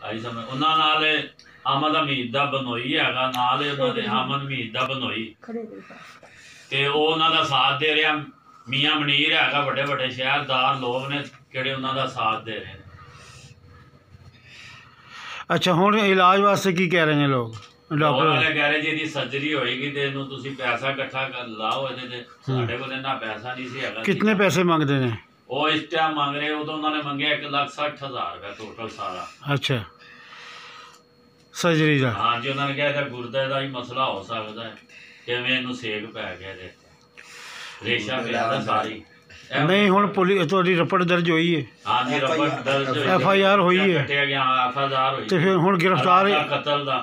आई समझ उन्होंने नाल अहमद हमीद दा बनोई हैगा नाल उन्होंने अहमद हमीद दा बनोई ते उन्हों दा साथ दे रहा मियाँ मनीर हैगा बड़े बड़े शहरदार लोग ने किहड़े उन्हों दा साथ दे रहे हैं। अच्छा हुण इलाज वास्ते की कह रहे हैं लोग डॉक्टर वाले कह रहे जी दी सर्जरी होएगी ते इहनूं तुसीं पैसा इकट्ठा कर लाओ इहदे ते साडे कोल इन्ना पैसा नहीं सी हैगा। कितने पैसे मांगते हैं? वो इस टाइम मांग रहे उदों उन्होंने मंगे 1,60,000 रुपया टोटल सारा। अच्छा सर्जरी का? हाँ जी उन्होंने कहा था गुर्दे का ही मसला हो सकता है किवें इहनूं सेक पै गया इहदे रेशा पिया दा सारी नहीं हुण पुलिस तुहाडी रिपोर्ट दर्ज हुई है? हाँ जी रिपोर्ट दर्ज FIR हुई है कटिया गया FIR हुई तो फिर हुण गिरफ्तार कतल दा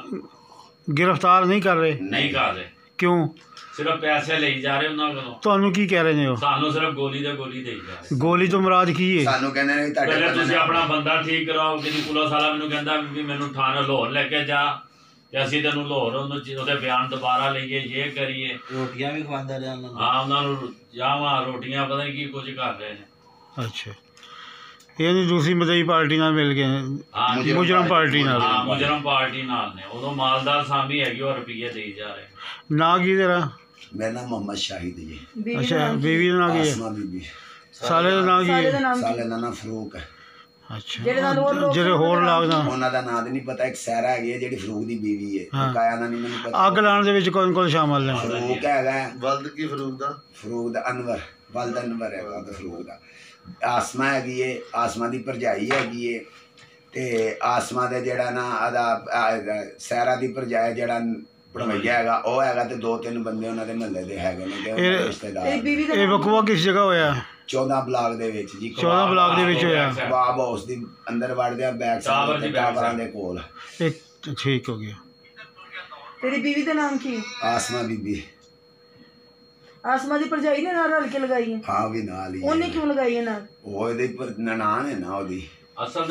गिरफ्तार नहीं कर रहे? नहीं कर रहे। क्यों? सिर्फ पैसे ले जा रहे उन्होंने कोलों। ਤੁਹਾਨੂੰ ਕੀ ਕਹਿ ਰਹੇ ਨੇ ਉਹ? ਸਾਨੂੰ ਸਿਰਫ ਗੋਲੀ ਦੇ ਗੋਲੀ ਦੇਈ ਜਾ ਰਹੇ। ਗੋਲੀ ਤੋਂ ਮੁਰਾਦ ਕੀ ਹੈ? ਸਾਨੂੰ ਕਹਿੰਦੇ ਨੇ ਤੁਹਾਡੇ ਪਹਿਲੇ ਤੁਸੀਂ ਆਪਣਾ ਬੰਦਾ ਠੀਕ ਕਰਾਓ ਕਿ ਪੁਲਿਸ ਵਾਲਾ ਮੈਨੂੰ ਕਹਿੰਦਾ ਵੀ ਮੈਨੂੰ ਥਾਣੇ ਲਾਹੌਰ ਲੈ ਕੇ ਜਾ ਤੇ ਅਸੀਂ ਤੈਨੂੰ ਲਾਹੌਰ ਉਹਦੇ ਬਿਆਨ ਦੁਬਾਰਾ ਲਈਏ ਇਹ ਕਰੀਏ ਰੋਟੀਆਂ ਵੀ ਖਵਾਉਂਦਾ ਰਿਹਾ ਉਹਨਾਂ ਨੂੰ। ਹਾਂ ਉਹਨਾਂ ਨੂੰ ਜਾਵਾਂ ਰੋਟੀਆਂ ਪਤਾ ਨਹੀਂ ਕੀ ਕੁਝ ਕਰ ਰਹੇ ਨੇ। ਅੱਛਾ यानी दूसरी मदई पार्टी नाल मिल गए मुजरम पार्टी नाल? हाँ मुजरम पार्टी नाल ने उदों मालदार सामी हैगी और रुपये दे जा रहे। ना की तेरा? मेरा नाम मोहम्मद शाहिद जी। अच्छा बीवी का नाम की है? बीबी। साले का नाम की है? साले का नाम फरूक है। अच्छा जेरे होर लागदा ਉਹਨਾਂ ਦਾ ਨਾਂ ਨਹੀਂ ਪਤਾ ਇੱਕ ਸਹਿਰਾ ਹੈਗੀ ਹੈ ਜਿਹੜੀ ਫਰੂਕ ਦੀ ਬੀਵੀ ਹੈ ਕਾਇਆ ਦਾ ਨਹੀਂ ਮੈਨੂੰ ਪਤਾ। ਅੱਗ ਲਾਉਣ ਦੇ ਵਿੱਚ ਕੌਣ ਕੌਣ ਸ਼ਾਮਲ ਨੇ? ਫਰੂਕ ਹੈਗਾ ਬਲਦ ਕੀ ਫਰੂਕ ਦਾ ਅਨਵਰ ਬਲਦ ਅਨਵਰ ਹੈ ਉਹਦਾ ਫਰੂਕ ਦਾ। ਆਸਮਾ ਹੈਗੀ ਹੈ ਆਸਮਾ ਦੀ ਭਰਜਾਈ ਹੈਗੀ ਹੈ ਤੇ ਆਸਮਾ ਦੇ ਜਿਹੜਾ ਨਾ ਆਦਾ ਸਹਿਰਾ ਦੀ ਭਰਜਾਈ ਜਿਹੜਾ ਭਣਵਈਆ ਹੈਗਾ ਉਹ ਹੈਗਾ ਤੇ 2-3 ਬੰਦੇ ਉਹਨਾਂ ਦੇ ਮਹੱਲੇ ਦੇ ਹੈਗੇ ਨੇ ਰਿਸ਼ਤੇਦਾਰ। ਇਹ ਵਕੂਆ ਕਿਸ ਜਗ੍ਹਾ ਹੋਇਆ? 14 ਬਲਾਕ ਦੇ ਵਿੱਚ ਜੀ। 14 ਬਲਾਕ ਦੇ ਵਿੱਚ ਹੋਇਆ? ਬਾਬ ਹਾਊਸ ਦੀ ਅੰਦਰ ਵੜਦੇ ਆ ਬੈਕ ਸਾਈਡ ਤੇ ਟਾਵਰਾਂ ਦੇ ਕੋਲ। ਠੀਕ ਹੋ ਗਿਆ। तेरी बीवी का नाम की? आसमा बीबी। आसमा दी भरजाई ने नाल रल के लगाई है? हाँ भी नाल ही। उन्हें क्यों लगाई है नाल? वो ननान है ना ओदी। असल